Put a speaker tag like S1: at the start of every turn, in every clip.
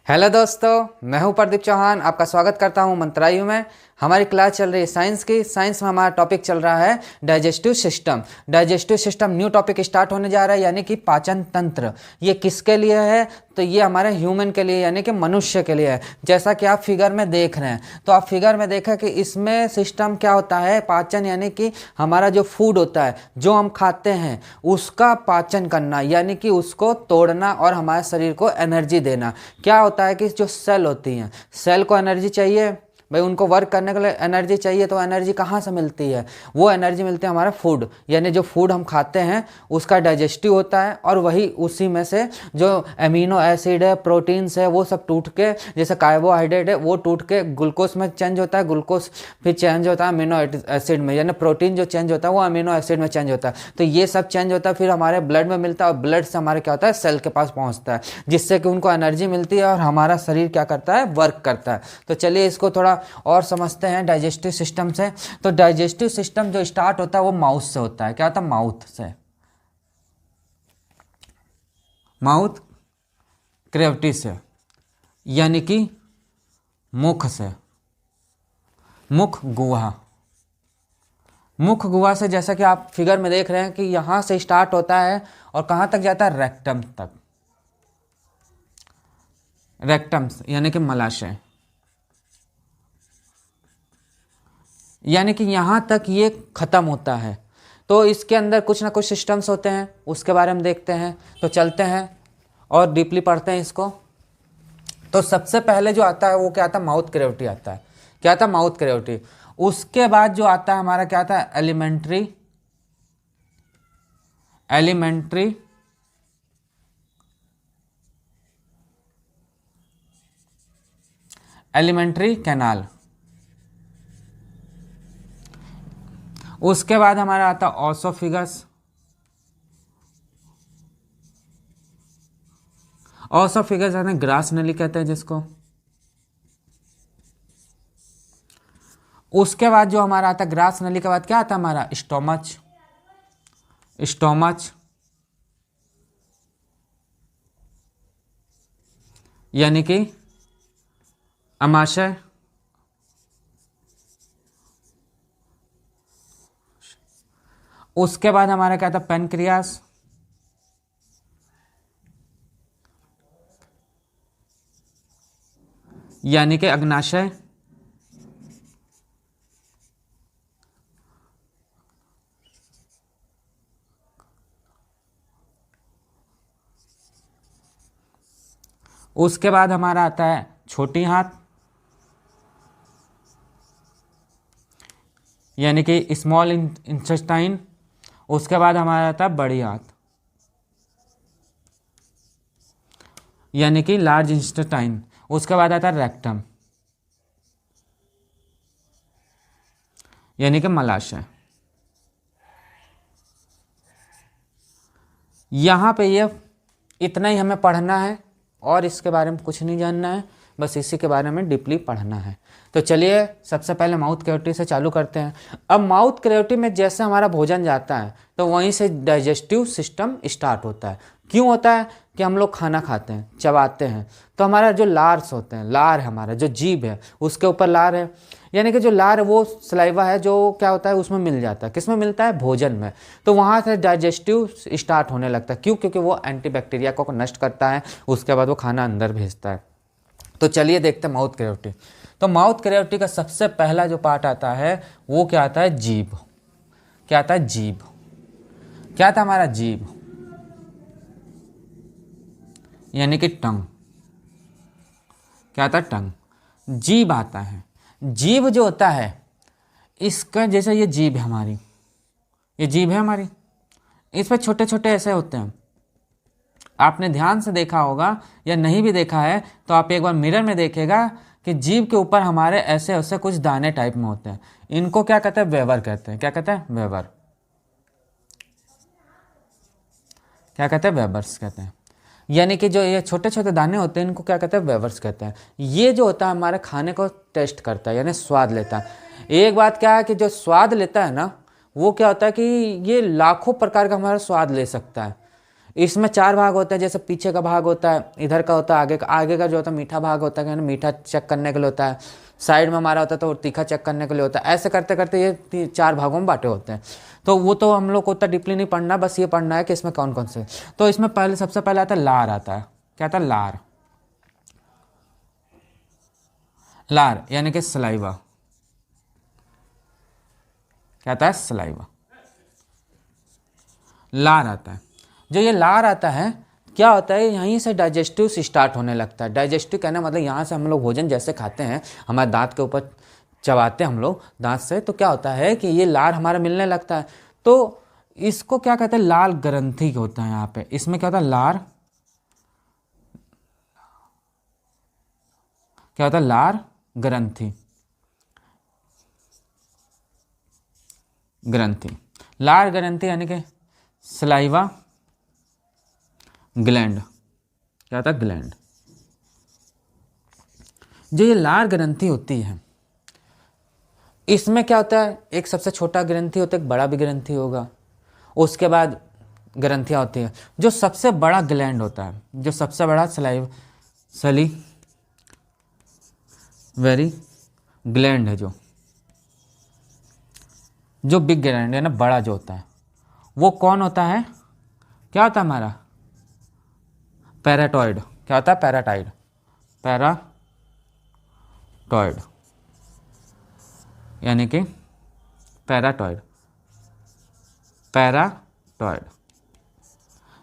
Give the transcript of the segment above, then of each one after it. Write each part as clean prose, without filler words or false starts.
S1: Hello दोस्तों, मैं हूं प्रदीप चौहान। आपका स्वागत करता हूं मंत्रायु में। हमारी क्लास चल रही है साइंस की। साइंस में हमारा टॉपिक चल रहा है digestive system. Digestive system new topic start होने जा रहा है, यानी कि पाचन तंत्र। ये किसके लिए है? तो ये हमारे ह्यूमन के लिए, यानी कि मनुष्य के लिए है। जैसा कि आप फिगर में देख रहे हैं, तो आप फिगर में देखा कि इसमें सिस्टम क्या होता है, पाचन, यानी कि हमारा जो फूड होता है, जो हम खाते हैं, उसका पाचन करना, यानी कि उसको तोड़ना और हमारे शरीर को एनर्जी देना। क्या होता है कि जो सेल होती हैं, सेल को एनर्जी चाहिए भाई, उनको वर्क करने के लिए एनर्जी चाहिए। तो एनर्जी कहाँ से मिलती है? वो एनर्जी मिलती है हमारा फूड, यानी जो फूड हम खाते हैं उसका डाइजेस्टिव होता है, और वही उसी में से जो एमिनो एसिड है, प्रोटीन्स है, वो सब टूट के, जैसे कार्बोहाइड्रेट है, वो टूट के ग्लूकोज में चेंज होता है। ग्लूकोज फिर चेंज होता है अमीनो एसिड में, यानी प्रोटीन जो चेंज होता है वो अमीनो एसिड में चेंज होता है। तो ये सब चेंज होता है, फिर हमारे ब्लड में मिलता है, और ब्लड से हमारे क्या होता है, सेल के पास पहुँचता है, जिससे कि उनको एनर्जी मिलती है और हमारा शरीर क्या करता है, वर्क करता है। तो चलिए इसको थोड़ा और समझते हैं डाइजेस्टिव सिस्टम से। तो डाइजेस्टिव सिस्टम जो स्टार्ट होता है वो माउथ से होता है। क्या होता है? माउथ से, माउथ कैविटी से, यानी कि मुख से, मुख गुहा। मुख गुहा से, जैसा कि आप फिगर में देख रहे हैं कि यहां से स्टार्ट होता है और कहां तक जाता है, रेक्टम तक। रेक्टम यानी कि मलाशय, यानी कि यहाँ तक ये ख़त्म होता है। तो इसके अंदर कुछ ना कुछ सिस्टम्स होते हैं, उसके बारे में देखते हैं। तो चलते हैं और डीपली पढ़ते हैं इसको। तो सबसे पहले जो आता है वो क्या आता है, माउथ कैविटी आता है। क्या आता है? Mouth cavity. उसके बाद जो आता है हमारा क्या आता है, एलिमेंट्री, एलिमेंट्री एलिमेंट्री कैनाल। उसके बाद हमारा आता है ऑसोफिगस। ऑसोफिगस यानी ग्रास नली कहते हैं जिसको। उसके बाद जो हमारा आता है ग्रास नली के बाद क्या आता है हमारा, स्टोमच। स्टोमच यानी कि अमाशय। उसके बाद हमारा क्या था, पेनक्रियास, यानी कि अग्नाशय। उसके बाद हमारा आता है छोटी हाथ, यानी कि स्मॉल इंटेस्टाइन। उसके बाद हमारा आता है बड़ी हाथ, यानी कि लार्ज इंटेस्टाइन। उसके बाद आता है रेक्टम, यानी कि मलाशय। यहाँ पे ये इतना ही हमें पढ़ना है और इसके बारे में कुछ नहीं जानना है, बस इसी के बारे में डीपली पढ़ना है। तो चलिए सबसे पहले माउथ कैविटी से चालू करते हैं। अब माउथ कैविटी में जैसे हमारा भोजन जाता है तो वहीं से डाइजेस्टिव सिस्टम स्टार्ट होता है। क्यों होता है? कि हम लोग खाना खाते हैं, चबाते हैं, तो हमारा जो लार्स होते हैं, लार है हमारा जो जीभ है उसके ऊपर लार है, यानी कि जो लार है वो सलाइवा है, जो क्या होता है उसमें मिल जाता है। किस में मिलता है? भोजन में। तो वहाँ से डाइजेस्टिव स्टार्ट होने लगता है। क्यों? क्योंकि वो एंटीबैक्टीरिया को नष्ट करता है, उसके बाद वो खाना अंदर भेजता है। तो चलिए देखते हैं माउथ कैविटी। तो माउथ कैविटी का सबसे पहला जो पार्ट आता है वो क्या आता है, जीभ। क्या आता है? जीभ। क्या था हमारा? जीभ, यानी कि टंग। क्या आता है? टंग। जीभ आता है। जीभ जो होता है इसका, जैसे ये जीभ है हमारी, ये जीभ है हमारी, इस पर छोटे छोटे ऐसे होते हैं। आपने ध्यान से देखा होगा या नहीं भी देखा है तो आप एक बार मिरर में देखेगा कि जीभ के ऊपर हमारे ऐसे ऐसे कुछ दाने टाइप में होते हैं। इनको क्या कहते हैं? वेवर कहते हैं। क्या कहते हैं? वेवर। क्या कहते हैं? वेबर्स कहते हैं। यानी कि जो ये छोटे छोटे दाने होते हैं इनको क्या कहते हैं? वेवर्स कहते हैं। ये जो होता है हमारे खाने को टेस्ट करता है, यानी स्वाद लेता है। एक बात क्या है कि जो स्वाद लेता है ना, वो क्या होता है कि ये लाखों प्रकार का हमारा स्वाद ले सकता है। इसमें 4 भाग होते हैं, जैसे पीछे का भाग होता है, इधर का होता है, आगे का जो होता है मीठा भाग होता है, मीठा चेक करने के लिए होता है, साइड में हमारा होता है तो तीखा चेक करने के लिए होता है। ऐसे करते करते ये 4 भागों में बांटे होते हैं। तो वो तो हम लोग को उतना डीपली नहीं पढ़ना, बस ये पढ़ना है कि इसमें कौन कौन से। तो इसमें पहले सबसे पहले आता है लार आता है। क्या आता है? लार। लार यानी कि सलाइवा। क्या आता है? सलाइवा। लार आता है। जो ये लार आता है क्या होता है, यहीं से डाइजेस्टिव स्टार्ट होने लगता है। डाइजेस्टिव कहना मतलब यहाँ से हम लोग भोजन जैसे खाते हैं, हमारे दांत के ऊपर चबाते हैं हम लोग दांत से, तो क्या होता है कि ये लार हमारा मिलने लगता है। तो इसको क्या कहते हैं? लाल ग्रंथि होता है यहाँ पे। इसमें क्या होता है? लार। क्या होता है? लार ग्रंथि। ग्रंथि, लार ग्रंथि यानी कि सलाइवा ग्लैंड। क्या होता है? ग्लैंड। जो ये लार ग्रंथि होती है, इसमें क्या होता है? एक सबसे छोटा ग्रंथि होता है, एक बड़ा भी ग्रंथि होगा, उसके बाद ग्रंथियाँ होती हैं। जो सबसे बड़ा ग्लैंड होता है, जो सबसे बड़ा वेरी ग्लैंड है, जो बिग ग्लैंड है ना, बड़ा जो होता है, वो कौन होता है? क्या होता है हमारा? पैराटॉइड। क्या होता है? पैराटाइड। पैराटॉइड यानी कि पैराटॉइड। पैराटॉइड।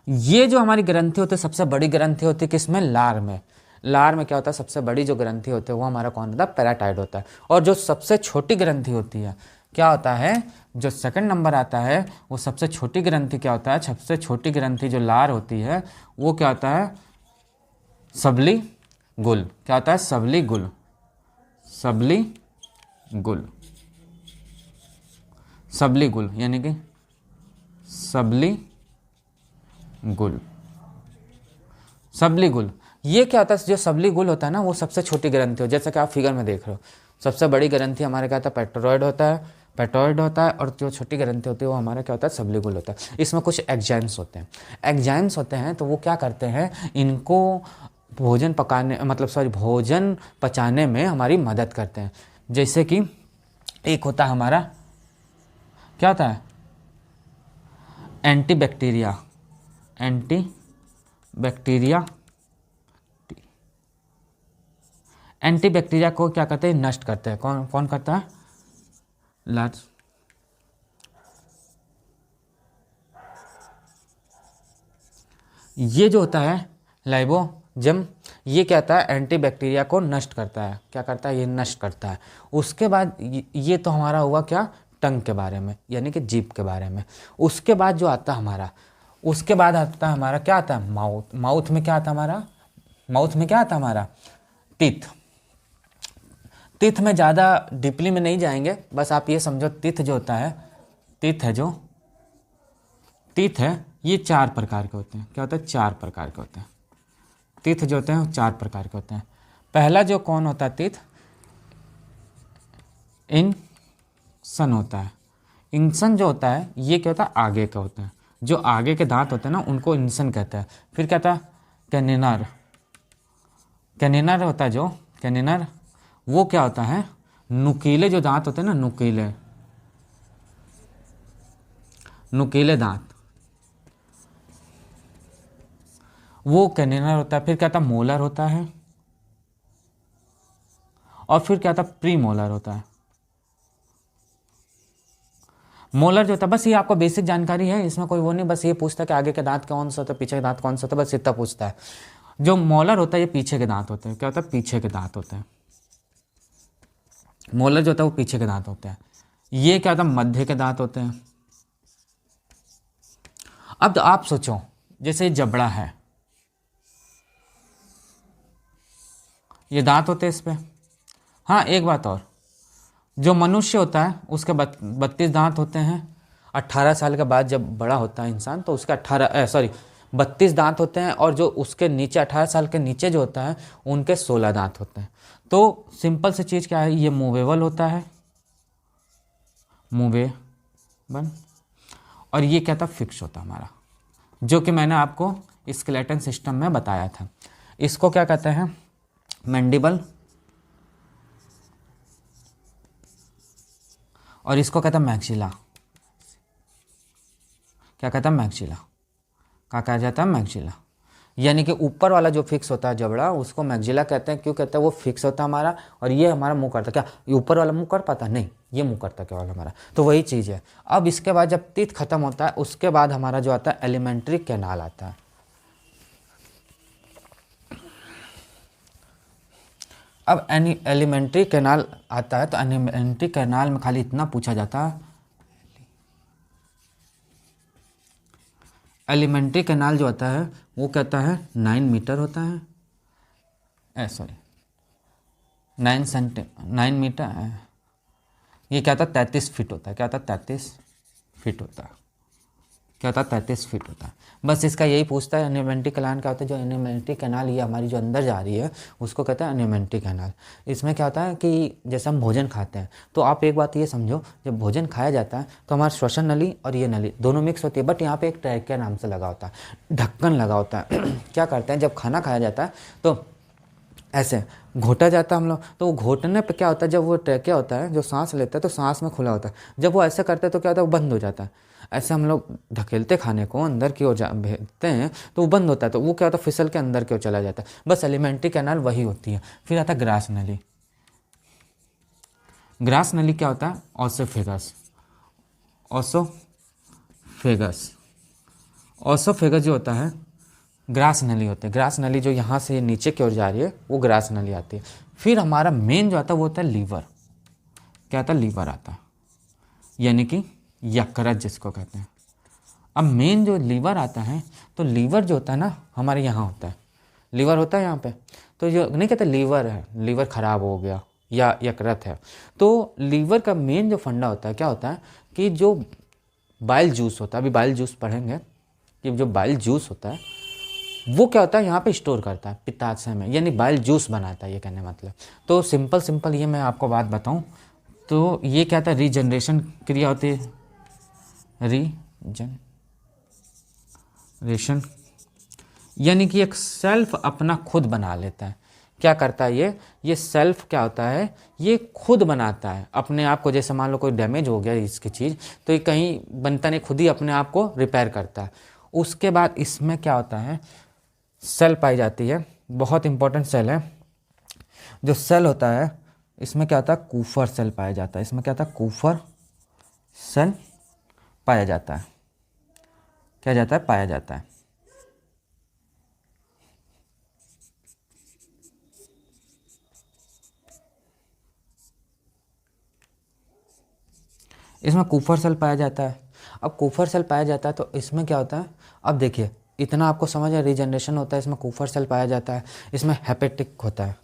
S1: ये जो हमारी ग्रंथि होती है, सबसे बड़ी ग्रंथि होती है किसमें? लार में। लार में क्या होता है? सबसे बड़ी जो ग्रंथि होती है वो हमारा कौन होता है? पैराटाइड होता है। और जो सबसे छोटी ग्रंथि होती है क्या होता है? जो सेकंड नंबर आता है वो सबसे छोटी ग्रंथि क्या होता है? सबसे छोटी ग्रंथि जो लार होती है वो क्या होता है? सबली गुल। क्या होता है? सबली गुल। सबली गुल। सबली गुल यानी कि सबली गुल। सबली गुल ये क्या होता है? जो सबली गुल होता है ना, वो सबसे छोटी ग्रंथि हो, जैसा कि आप फिगर में देख रहे हो। सबसे बड़ी ग्रंथि हमारे क्या होता है? पेट्रोइड होता है। और जो छोटी ग्रंथि होती है वो हमारा क्या होता है? सबली गुल होता है। इसमें कुछ एग्जाइम्स होते हैं। तो वो क्या करते हैं? इनको भोजन पचाने में हमारी मदद करते हैं। जैसे कि एक होता है हमारा, क्या होता है? एंटीबैक्टीरिया। एंटीबैक्टीरिया को क्या करते हैं? नष्ट करते हैं। कौन करता है? लार्ज। ये जो होता है लाइबोजम, ये क्या होता है? एंटीबैक्टीरिया को नष्ट करता है। क्या करता है? ये नष्ट करता है। उसके बाद ये तो हमारा हुआ क्या? टंग के बारे में, यानी कि जीभ के बारे में। उसके बाद जो आता है हमारा, क्या आता है? माउथ में क्या आता है हमारा? टीथ में ज़्यादा डीपली में नहीं जाएंगे, बस आप ये समझो टीथ है ये 4 प्रकार के होते हैं। क्या होता है? 4 प्रकार के होते हैं। टीथ जो होते हैं वो 4 प्रकार के होते हैं। पहला जो कौन होता है? टीथ इंसन होता है। इंसन जो होता है ये क्या होता है? आगे का होता है। जो आगे के दांत होते हैं ना, उनको इंसन कहते हैं। फिर क्या था? कैनिनर होता है। जो कैनिनर वो क्या होता है? नुकीले जो दांत होते हैं ना, नुकीले दांत, वो कैनिनर होता है। फिर क्या था? मोलर होता है। और फिर क्या था? प्री मोलर होता है। मोलर जो होता है, बस ये आपको बेसिक जानकारी है, इसमें कोई वो नहीं, बस ये पूछता है कि आगे के दांत कौन सा होता है, पीछे के दांत कौन सा होता है, बस इतना पूछता है। जो मोलर होता है ये पीछे के दांत होते हैं। क्या होता है? पीछे के दांत होते हैं। मोलर जो होता है वो पीछे के दांत होते हैं। ये क्या होता है? मध्य के दांत होते हैं। अब तो आप सोचो, जैसे ये जबड़ा है, ये दांत होते हैं इस पे। हाँ, एक बात और, जो मनुष्य होता है उसके 32 दांत होते हैं। 18 साल के बाद जब बड़ा होता है इंसान तो उसके 32 दांत होते हैं। और जो उसके नीचे 18 साल के नीचे जो होता है उनके 16 दांत होते हैं। तो सिंपल सी चीज़ क्या है? ये मूवेबल होता है, मूवेबल। और ये क्या था? फिक्स होता है हमारा। जो कि मैंने आपको स्केलेटन सिस्टम में बताया था। इसको क्या कहते हैं, मैंडिबल, और इसको कहते हैं मैक्सिला। क्या कहता है, मैक्सिला। क्या कहा जाता है, मैक्सिला। यानी कि ऊपर वाला जो फिक्स होता है जबड़ा, उसको मैक्सिला कहते हैं। क्यों कहते हैं, वो फिक्स होता है हमारा, और ये हमारा मुंह करता है। क्या ये ऊपर वाला मुंह कर पाता, नहीं, ये मुंह करता क्या वाला हमारा, तो वही चीज़ है। अब इसके बाद जब टीथ खत्म होता है, उसके बाद हमारा जो आता है एलिमेंट्री कैनाल आता है। अब एलिमेंट्री कैनाल आता है, तो एलिमेंट्री कैनाल में खाली इतना पूछा जाता है, एलिमेंट्री कैनाल जो होता है वो कहता है 9 मीटर होता है, सॉरी 9 मीटर, ये क्या था, 33 फीट होता है। क्या था, 33 फीट होता है। क्या होता है, 33 फीट होता है। बस इसका यही पूछता है एलिमेंट्री कैनाल क्या होता है। जो एलिमेंट्री कैनाल ये हमारी जो अंदर जा रही है उसको कहते हैं एलिमेंट्री कैनाल। इसमें क्या होता है कि जैसे हम भोजन खाते हैं, तो आप एक बात ये समझो, जब भोजन खाया जाता है तो हमारा श्वसन नली और ये नली दोनों मिक्स होती है, बट यहाँ पे एक ट्रैकिया नाम से लगा होता है, ढक्कन लगा होता है। क्या करते हैं, जब खाना खाया जाता है तो ऐसे घोटा जाता है हम लोग, तो वो घोटने पे क्या होता है, जब वो ट्रैकिया होता है जो सांस लेता है तो सांस में खुला होता है, जब वो ऐसे करते हैं तो क्या होता है, वो बंद हो जाता है। ऐसे हम लोग धकेलते खाने को अंदर की ओर भेजते हैं तो वो बंद होता है, तो वो क्या होता है, फिसल के अंदर की ओर चला जाता है। बस एलिमेंट्री कैनाल वही होती है। फिर आता है ग्रास नली। ग्रास नली क्या होता है, ऑसोफेगस। ऑसोफेगस ऑसोफेगस जो होता है ग्रास नली होती है। ग्रास नली जो यहाँ से नीचे की ओर जा रही है वो ग्रास नली आती है। फिर हमारा मेन जो आता है वो होता है लीवर। क्या आता है, लीवर आता है, यानी कि यकृत जिसको कहते हैं। अब मेन जो लीवर आता है, तो लीवर जो होता है ना हमारे यहाँ होता है, लीवर होता है यहाँ पे। तो जो नहीं कहते लीवर है, लीवर खराब हो गया या यकृत है, तो लीवर का मेन जो फंडा होता है क्या होता है कि जो बाइल जूस होता है, अभी बाइल जूस पढ़ेंगे कि जो बाइल जूस होता है वो क्या होता है यहाँ पे स्टोर करता है पित्ताशय में, यानी बाइल जूस बनाता है, ये कहने मतलब। तो सिंपल ये मैं आपको बात बताऊँ तो ये क्या था, रीजनरेशन क्रिया होती है, रीजनरेशन, यानी कि एक सेल्फ अपना खुद बना लेता है। क्या करता है ये सेल्फ क्या होता है, ये खुद बनाता है अपने आप को। जैसे मान लो कोई डैमेज हो गया इसकी चीज़, तो ये कहीं बनता नहीं, खुद ही अपने आप को रिपेयर करता है। उसके बाद इसमें क्या होता है, सेल पाई जाती है, बहुत इंपॉर्टेंट सेल है। जो सेल होता है इसमें क्या होता है, कूफर सेल पाया जाता है। इसमें क्या होता है, कूफर सेल पाया जाता है। क्या जाता है, पाया जाता है। इसमें कूफर सेल पाया जाता है। अब कूफर सेल पाया जाता है तो इसमें क्या होता है, अब देखिए इतना आपको समझ है, रीजनरेशन होता है, इसमें कूफर सेल पाया जाता है। इसमें हेपेटिक होता है,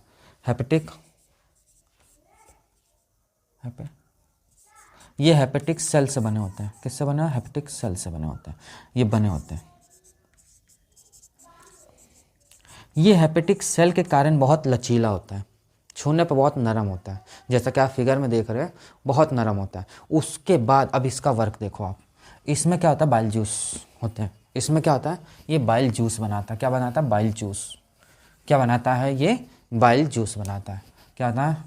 S1: हेपेटिक, ये हेपेटिक सेल से बने होते हैं। किससे बने हैं, हेपेटिक सेल से बने होते हैं, ये बने होते हैं। ये हेपेटिक सेल के कारण बहुत लचीला होता है, छूने पर बहुत नरम होता है, जैसा कि आप फिगर में देख रहे हैं, बहुत नरम होता है। उसके बाद अब इसका वर्क देखो आप, इसमें क्या होता है, बाइल जूस होते हैं। इसमें क्या होता है, ये बाइल जूस बनाता है। क्या बनाता है, बाइल जूस। क्या बनाता है, ये बाइल जूस बनाता है। क्या होता है,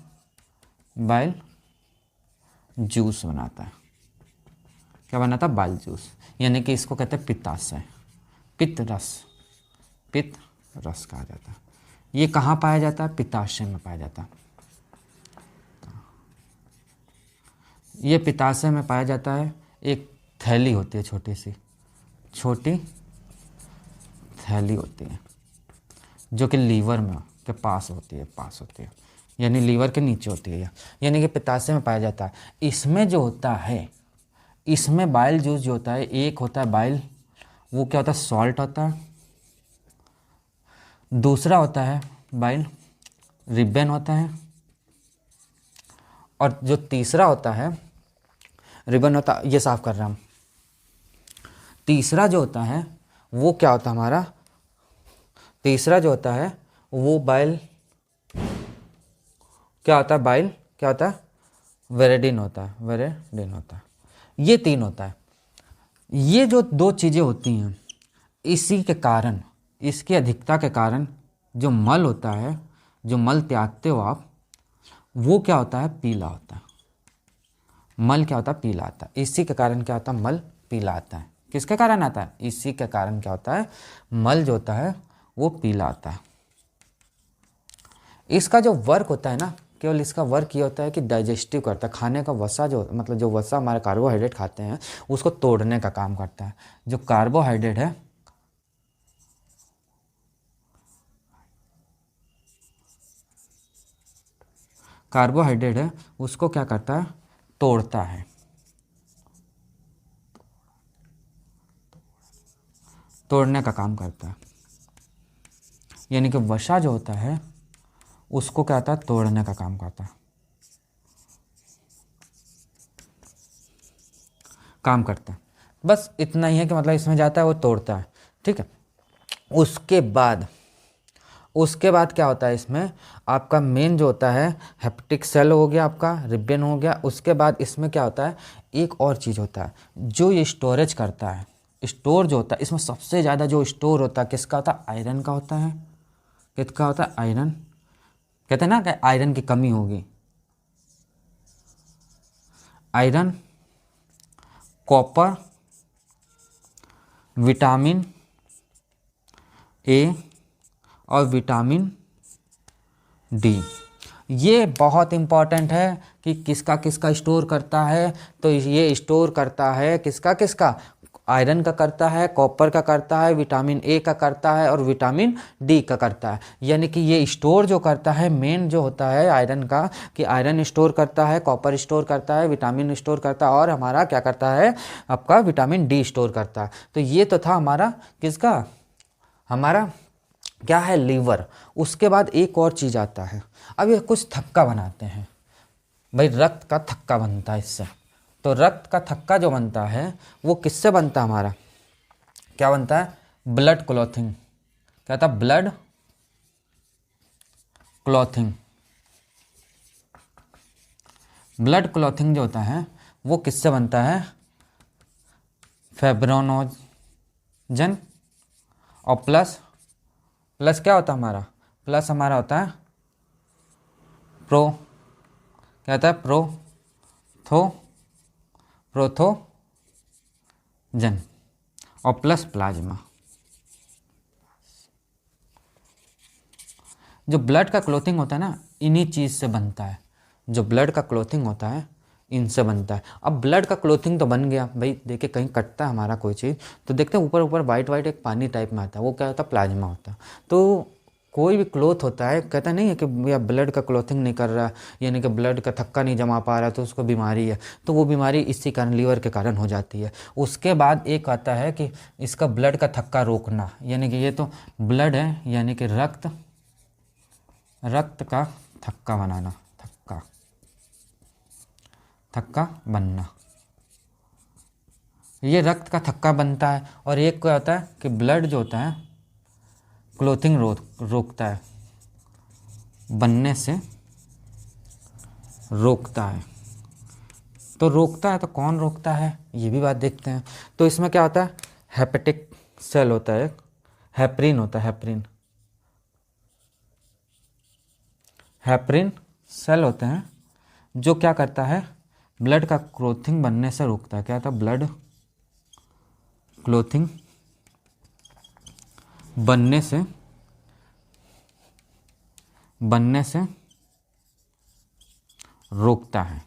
S1: बाइल जूस बनाता है। क्या बनाता है, बाइल जूस, यानी कि इसको कहते हैं पित्ताशय, पित्त रस, पित्त रस कहा जाता है। ये कहाँ पाया जाता है, पित्ताशय में पाया जाता है। ये पित्ताशय में पाया जाता है। एक थैली होती है, छोटी सी, छोटी थैली होती है जो कि लीवर में के पास होती है, यानी लीवर के नीचे होती है, यानी कि पित्ताशय में पाया जाता है। इसमें जो होता है, इसमें बाइल जूस जो होता है, एक होता है बाइल, वो क्या होता है, सॉल्ट होता है। दूसरा होता है बाइल रिबन होता है, और जो तीसरा होता है रिबन होता है, ये साफ कर रहा हूँ। तीसरा जो होता है वो क्या होता है हमारा, तीसरा जो होता है वो बाइल क्या होता है, बाइल क्या होता है, वेरेडिन होता है, वेरेडिन होता है। ये तीन होता है। ये जो दो चीज़ें होती हैं, इसी के कारण, इसकी अधिकता के कारण जो मल होता है, जो मल त्यागते हो आप, वो क्या होता है, पीला होता है। मल क्या होता है, पीला आता है। इसी के कारण क्या होता है, मल पीला आता है। किसके कारण आता है, इसी के कारण क्या होता है, मल जो होता है वो पीला आता है। इसका जो वर्क होता है ना, केवल इसका वर्क ये होता है कि डाइजेस्टिव करता है, खाने का वसा जो मतलब जो वसा हमारे कार्बोहाइड्रेट खाते हैं उसको तोड़ने का काम करता है। जो कार्बोहाइड्रेट है, कार्बोहाइड्रेट है उसको क्या करता है, तोड़ता है। तोड़ने का काम करता है, यानी कि वसा जो होता है उसको क्या होता है, तोड़ने का काम करता है, काम करता है। बस इतना ही है कि मतलब इसमें जाता है वो तोड़ता है, ठीक है। उसके बाद क्या होता है, इसमें आपका मेन जो होता है हेपेटिक सेल हो गया, आपका रिबन हो गया। उसके बाद इसमें क्या होता है, एक और चीज़ होता है जो ये स्टोरेज करता है। स्टोर जो होता है इसमें सबसे ज़्यादा जो स्टोर होता है किसका होता है, आयरन का होता है। किसका होता है, आयरन। कहते हैं ना कि आयरन की कमी होगी, आयरन, कॉपर, विटामिन ए और विटामिन डी। ये बहुत इम्पॉर्टेंट है कि किसका किसका स्टोर करता है। तो ये स्टोर करता है किसका किसका, आयरन का करता है, कॉपर का करता है, विटामिन ए का करता है और विटामिन डी का करता है। यानी कि ये स्टोर जो करता है मेन जो होता है आयरन का, कि आयरन स्टोर करता है, कॉपर स्टोर करता है, विटामिन स्टोर करता है और हमारा क्या करता है, आपका विटामिन डी स्टोर करता है। तो ये तो था हमारा किसका, हमारा क्या है, लीवर। उसके बाद एक और चीज़ आता है, अब ये कुछ थक्का बनाते हैं भाई, रक्त का थक्का बनता है इससे। तो रक्त का थक्का जो बनता है वो किससे बनता है, हमारा क्या बनता है, ब्लड क्लॉथिंग। क्या था, ब्लड क्लॉथिंग। ब्लड क्लॉथिंग जो होता है वो किससे बनता है, फाइब्रिनोजन और प्लस क्या होता है हमारा, प्लस हमारा होता है क्या होता है, प्रोथोजन और प्लस प्लाज्मा। जो ब्लड का क्लॉथिंग होता है ना, इन्हीं चीज़ से बनता है। जो ब्लड का क्लॉथिंग होता है इनसे बनता है। अब ब्लड का क्लॉथिंग तो बन गया भाई, देखिए कहीं कटता है हमारा कोई चीज़ तो देखते हैं ऊपर ऊपर वाइट वाइट एक पानी टाइप में आता है, वो क्या होता है, प्लाज्मा होता है। तो कोई भी क्लोथ होता है, कहता नहीं है कि भैया ब्लड का क्लॉथिंग नहीं कर रहा, यानी कि ब्लड का थक्का नहीं जमा पा रहा तो उसको बीमारी है। तो वो बीमारी इसी कारण, लीवर के कारण हो जाती है। उसके बाद एक आता है कि इसका ब्लड का थक्का रोकना, यानी कि ये तो ब्लड है, यानी कि रक्त का थक्का बनाना, थक्का बनना, ये रक्त का थक्का बनता है। और एक क्या होता है कि ब्लड जो होता है क्लॉथिंग रोकता है, बनने से रोकता है। तो रोकता है तो कौन रोकता है, ये भी बात देखते हैं। तो इसमें क्या होता है, हेपेटिक सेल होता है, हेपरिन होता है, हेपरिन सेल होते हैं जो क्या करता है, ब्लड का क्लॉथिंग बनने से रोकता है। क्या होता है, ब्लड क्लॉथिंग बनने से रोकता है।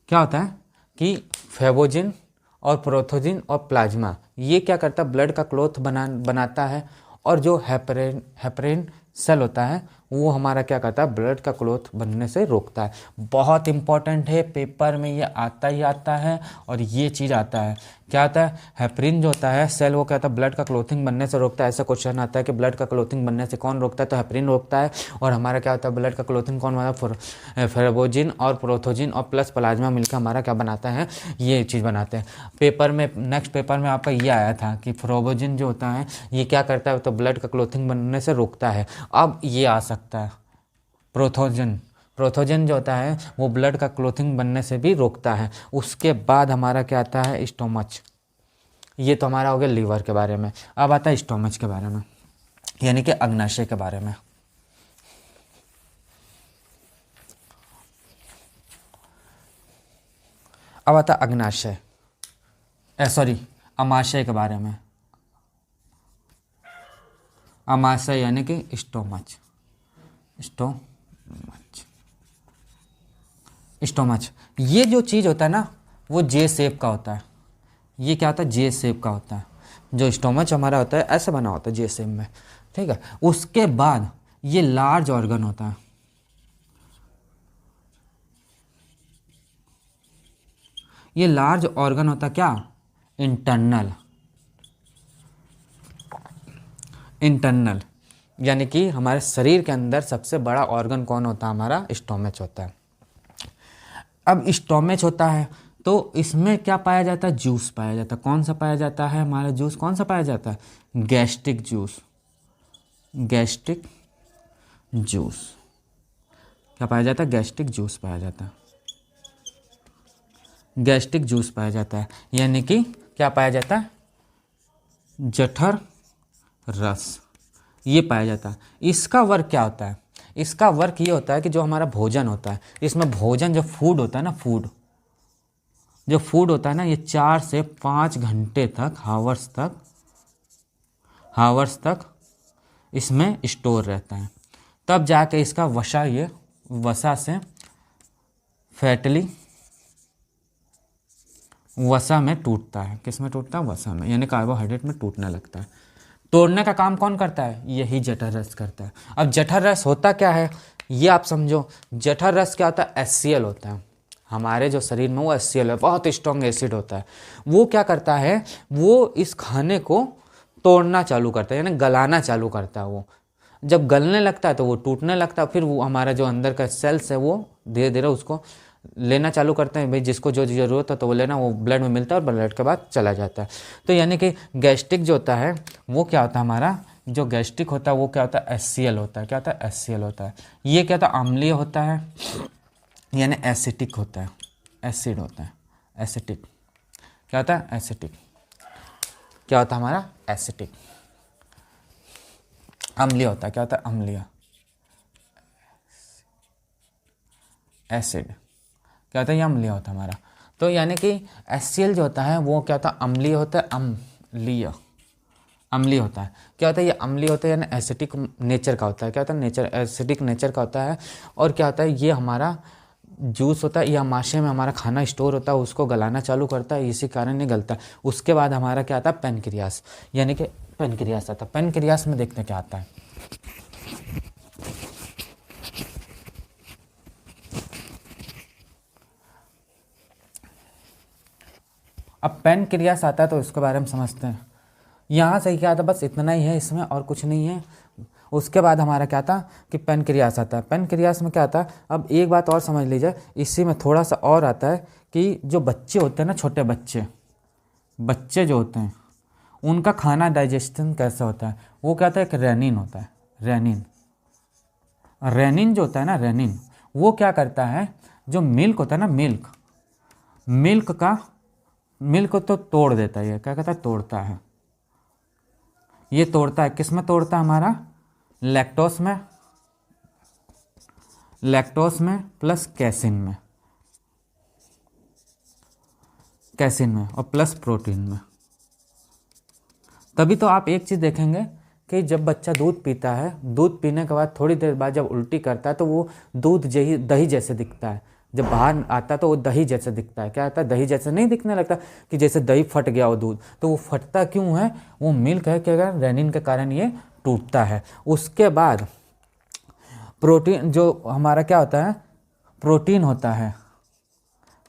S1: क्या होता है कि फेबोजिन और प्रोथोजिन और प्लाज्मा, ये क्या करता है, ब्लड का क्लॉथ बनाता है। और जो हेपरिन सेल होता है वो हमारा क्या करता है, ब्लड का क्लॉथ बनने से रोकता है। बहुत इंपॉर्टेंट है, पेपर में ये आता ही आता है। और ये चीज़ आता है, क्या आता है, हेपरिन जो होता है सेल, वो क्या होता है, ब्लड का क्लॉथिंग बनने से रोकता है। ऐसा क्वेश्चन आता है कि ब्लड का क्लॉथिंग बनने से कौन रोकता है, तो हेपरिन रोकता है। और हमारा क्या होता है, ब्लड का क्लॉथिंग कौन बनाता है, फेबोजिन और प्रोथोजिन और प्लस प्लाज्मा मिलकर हमारा क्या बनाता है, ये चीज़ बनाते हैं। पेपर में, नेक्स्ट पेपर में आपका ये आया था कि फेबोजिन जो होता है ये क्या करता है, तो ब्लड का क्लॉथिंग बनने से रोकता है। अब ये आ सकता है प्रोथोजन जो होता है वो ब्लड का क्लॉथिंग बनने से भी रोकता है। उसके बाद हमारा क्या आता है, ये तो हमारा हो गया लीवर के बारे में। अब आता है स्टोमच के बारे में, यानी कि अग्नाशय के बारे में। अब आता अग्नाशय, अमाशय के बारे में। अमाशय यानी कि स्टोमच। ये जो चीज़ होता है ना, वो जे शेप का होता है। ये क्या होता है? जे शेप का होता है। जो स्टोमच हमारा होता है ऐसे बना होता है जे शेप में, ठीक है। उसके बाद ये लार्ज ऑर्गन होता है। ये लार्ज ऑर्गन होता है क्या? इंटरनल, यानी कि हमारे शरीर के अंदर सबसे बड़ा ऑर्गन कौन होता है? हमारा स्टोमच होता है। अब स्टोमच होता है तो इसमें क्या पाया जाता है? जूस पाया जाता है। कौन सा पाया जाता है? हमारा जूस कौन सा पाया जाता है? Gastric juice. क्या पाया जाता है? गैस्ट्रिक जूस पाया जाता है। यानी कि क्या पाया जाता है? जठर रस, ये पाया जाता है। इसका वर्क क्या होता है? इसका वर्क ये होता है कि जो हमारा भोजन होता है, इसमें भोजन जो फूड होता है ना, जो फूड होता है ना, ये 4 से 5 घंटे तक, हावर्स तक इसमें स्टोर रहता है। तब जाके इसका वसा से फैटली वसा में टूटता है। किस में टूटता है? वसा में, यानी कार्बोहाइड्रेट में टूटने लगता है। तोड़ने का काम कौन करता है? यही जठर रस करता है। अब जठर रस होता क्या है ये आप समझो। जठर रस क्या होता है? HCl होता है। हमारे जो शरीर में वो HCl है, बहुत स्ट्रॉन्ग एसिड होता है। वो क्या करता है? वो इस खाने को तोड़ना चालू करता है, यानी गलाना चालू करता है। वो जब गलने लगता है तो वो टूटने लगता है। फिर वो हमारा जो अंदर का सेल्स है वो धीरे धीरे उसको लेना चालू करते हैं। भाई जिसको जो ज़रूरत है तो वो लेना, वो ब्लड में मिलता है और ब्लड के बाद चला जाता है। तो यानी कि गैस्ट्रिक जो होता है वो क्या होता है? हमारा जो गैस्ट्रिक होता है वो क्या होता है? HCl होता है। क्या होता है? HCl होता है। ये क्या होता है? अम्लीय होता है, यानी एसिटिक होता है। एसिड होता है, एसिटिक। क्या होता है? एसिटिक। क्या होता है हमारा? एसिटिक। अम्लीय होता है। क्या होता है? अम्लीय। एसिड क्या होता है? ये अम्लीय होता है हमारा। तो यानी कि HCl जो होता है वो क्या होता है? अम्लीय होता है। अम्लीय होता है। क्या होता है? ये अम्लीय होता है, यानी एसिटिक नेचर का होता है। क्या होता है? एसिडिक नेचर का होता है। और क्या होता है? ये हमारा जूस होता है, या आमाशय में हमारा खाना स्टोर होता है, उसको गलाना चालू करता है, इसी कारण ये गलता है। उसके बाद हमारा क्या आता है? पेनक्रियास, यानी कि पेनक्रियास आता है। पेनक्रियास में देखते क्या आता है। अब पेनक्रियास आता है तो इसके बारे में समझते हैं। यहाँ से क्या आता है? बस इतना ही है इसमें, और कुछ नहीं है। उसके बाद हमारा क्या था कि पेनक्रियास आता है। पेनक्रियास में क्या आता है? अब एक बात और समझ लीजिए, इसी में थोड़ा सा और आता है कि जो बच्चे होते हैं ना, छोटे बच्चे जो होते हैं, उनका खाना डाइजेशन कैसा होता है? वो क्या होता है? एक रेनिन होता है। रेनिन जो होता है ना, रेनिन वो क्या करता है? जो मिल्क होता है ना, मिल्क को तो तोड़ देता है। ये क्या कहता है? तोड़ता है। ये तोड़ता है, किस में तोड़ता है? हमारा लैक्टोस में प्लस कैसिन में और प्लस प्रोटीन में। तभी तो आप एक चीज़ देखेंगे कि जब बच्चा दूध पीता है, दूध पीने के बाद थोड़ी देर बाद जब उल्टी करता है तो वो दही जैसे दिखता है। जब बाहर आता है तो वो दही जैसे दिखता है। क्या आता है? दही जैसे नहीं दिखने लगता कि जैसे दही फट गया हो दूध। तो वो फटता क्यों है? वो मिल्क है क्या? रेनिन के कारण ये टूटता है। उसके बाद प्रोटीन जो हमारा क्या होता है? प्रोटीन होता है।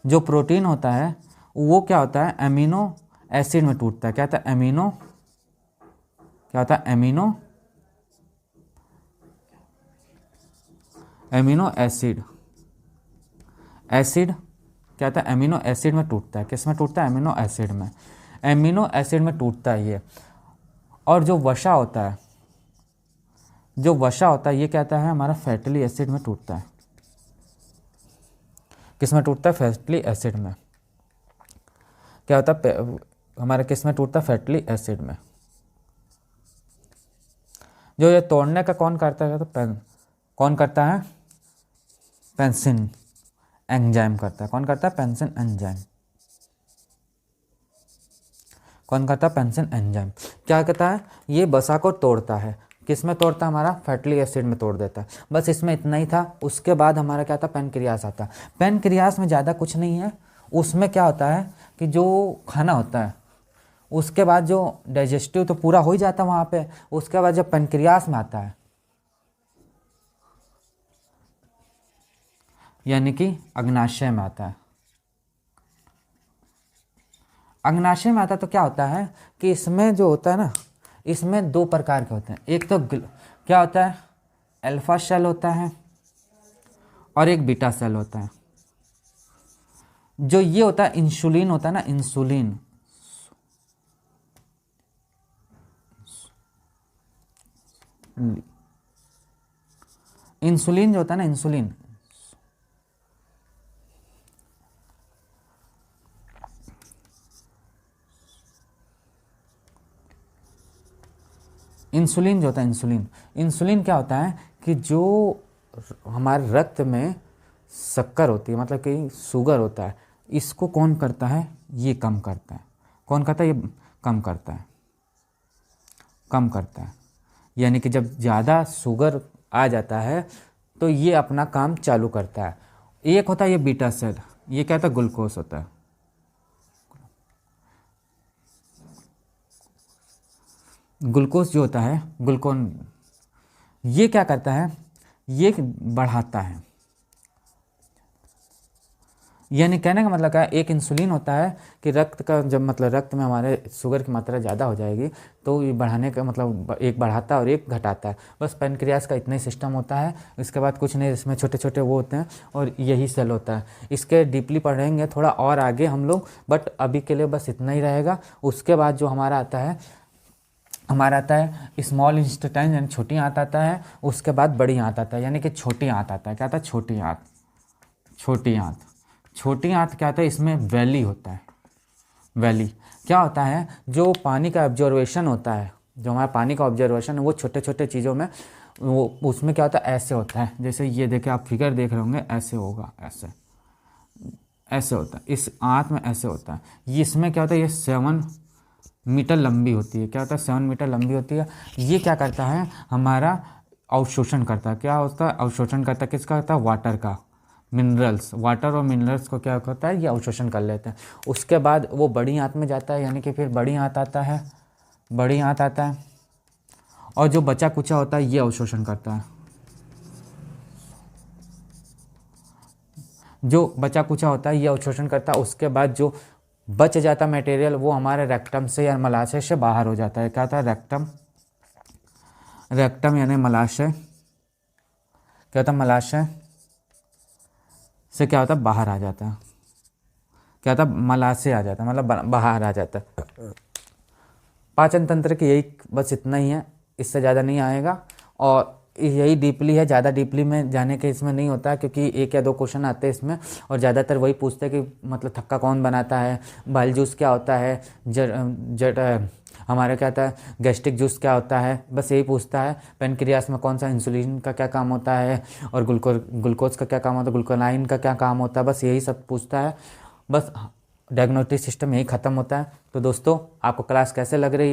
S1: जो प्रोटीन होता है वो क्या होता है? एमिनो एसिड में टूटता है। क्या होता है? एमिनो एसिड क्या होता है? एमिनो एसिड में टूटता है। किस में टूटता है? एमिनो एसिड में टूटता है ये। और जो वसा होता है ये क्या होता है? हमारा फैटी एसिड में टूटता है। किस में टूटता है? फैटी एसिड में। क्या होता है? हमारे किस में टूटता है? फैटी एसिड में। जो ये तोड़ने का कौन करता है? तो कौन करता है? पेंसिन एंजाइम करता है। कौन करता है? Pencil enzyme. कौन करता है? Pencil enzyme. क्या कहता है? ये वसा को तोड़ता है। किस में तोड़ता है? हमारा फैटी एसिड में तोड़ देता है। बस इसमें इतना ही था। उसके बाद हमारा क्या था? पैनक्रियास आता है। पैनक्रियास में ज़्यादा कुछ नहीं है। उसमें क्या होता है कि जो खाना होता है उसके बाद जो डाइजेस्टिव तो पूरा हो ही जाता है वहाँ पे। उसके बाद जब पैनक्रियास में आता है यानी कि अग्नाशय में आता है। अग्नाशय में आता है तो क्या होता है कि इसमें जो होता है ना, इसमें दो प्रकार के होते हैं। एक तो क्या होता है? अल्फा सेल होता है और एक बीटा सेल होता है। जो ये होता है इंसुलिन होता है ना, इंसुलिन, इंसुलिन जो होता है ना, इंसुलिन, इंसुलिन जो होता है, इंसुलिन, इंसुलिन क्या होता है कि जो हमारे रक्त में शक्कर होती है, मतलब कि शुगर होता है, इसको कौन करता है? ये कम करता है। कौन करता है? ये कम करता है। कम करता है यानी कि जब ज़्यादा शुगर आ जाता है तो ये अपना काम चालू करता है। एक होता है ये बीटा सेल, ये क्या होता है? ग्लूकोज होता है। ग्लूकोज जो होता है, ग्लूकोन, ये क्या करता है? ये बढ़ाता है। यानी कहने का मतलब क्या है? एक इंसुलिन होता है कि रक्त का जब मतलब रक्त में हमारे शुगर की मात्रा ज़्यादा हो जाएगी तो ये बढ़ाने का मतलब एक बढ़ाता है और एक घटाता है। बस पैनक्रियास का इतना ही सिस्टम होता है। इसके बाद कुछ नहीं, इसमें छोटे छोटे वो होते हैं और यही सेल होता है। इसके डीपली पढ़ेंगे थोड़ा और आगे हम लोग, बट अभी के लिए बस इतना ही रहेगा। उसके बाद जो हमारा आता है, हमारा आता है स्मॉल इंटेस्टाइन यानी छोटी आंत आता है। उसके बाद बड़ी आंत आता है यानी कि छोटी आंत आता है। क्या आता है? छोटी आंत। छोटी आंत, छोटी आंत क्या होता है? इसमें वैली होता है। वैली क्या होता है? जो पानी का ऑब्जर्वेशन होता है, जो हमारा पानी का ऑब्जर्वेशन है वो छोटे छोटे चीज़ों में वो उसमें क्या होता है? ऐसे होता है। जैसे ये देखे आप फिगर देख रहे होंगे, ऐसे होगा, ऐसे ऐसे होता है। इस आंत में ऐसे होता है। ये इसमें क्या होता है? ये 7 मीटर लंबी होती है। क्या होता है? 7 मीटर लंबी होती है। ये क्या करता है? हमारा अवशोषण करता है। क्या होता है? अवशोषण करता है। किसका होता है? वाटर का, मिनरल्स, वाटर और मिनरल्स को क्या करता है? ये अवशोषण कर लेते हैं। उसके बाद वो बड़ी आंत में जाता है यानी कि फिर बड़ी आंत आता है, बड़ी आंत आता है और जो बचा कुचा होता है ये अवशोषण करता है। जो बचा कुचा होता है ये अवशोषण करता है। उसके बाद जो बच जाता मटेरियल वो हमारे रेक्टम से या मलाशय से बाहर हो जाता है। क्या होता है? रेक्टम, रेक्टम यानी मलाशय, क्या होता है? मलाशय से क्या होता है? बाहर आ जाता है। क्या होता है? मलाशय आ जाता है, मतलब बाहर आ जाता है। पाचन तंत्र की यही बस इतना ही है, इससे ज़्यादा नहीं आएगा। और यही डीपली है, ज़्यादा डीपली में जाने के इसमें नहीं होता है क्योंकि 1 या 2 क्वेश्चन आते हैं इसमें और ज़्यादातर वही पूछते हैं कि मतलब थक्का कौन बनाता है, बाइल जूस क्या होता है, हमारा क्या होता है, गैस्ट्रिक जूस क्या होता है, बस यही पूछता है। पेनक्रियास में कौन सा इंसुलिन का क्या काम होता है और ग्लूकोज का क्या काम होता है, ग्लूकोनाइन का क्या काम होता है, बस यही सब पूछता है। बस डायग्नोस्टिक सिस्टम यही ख़त्म होता है। तो दोस्तों आपको क्लास कैसे लग रही है?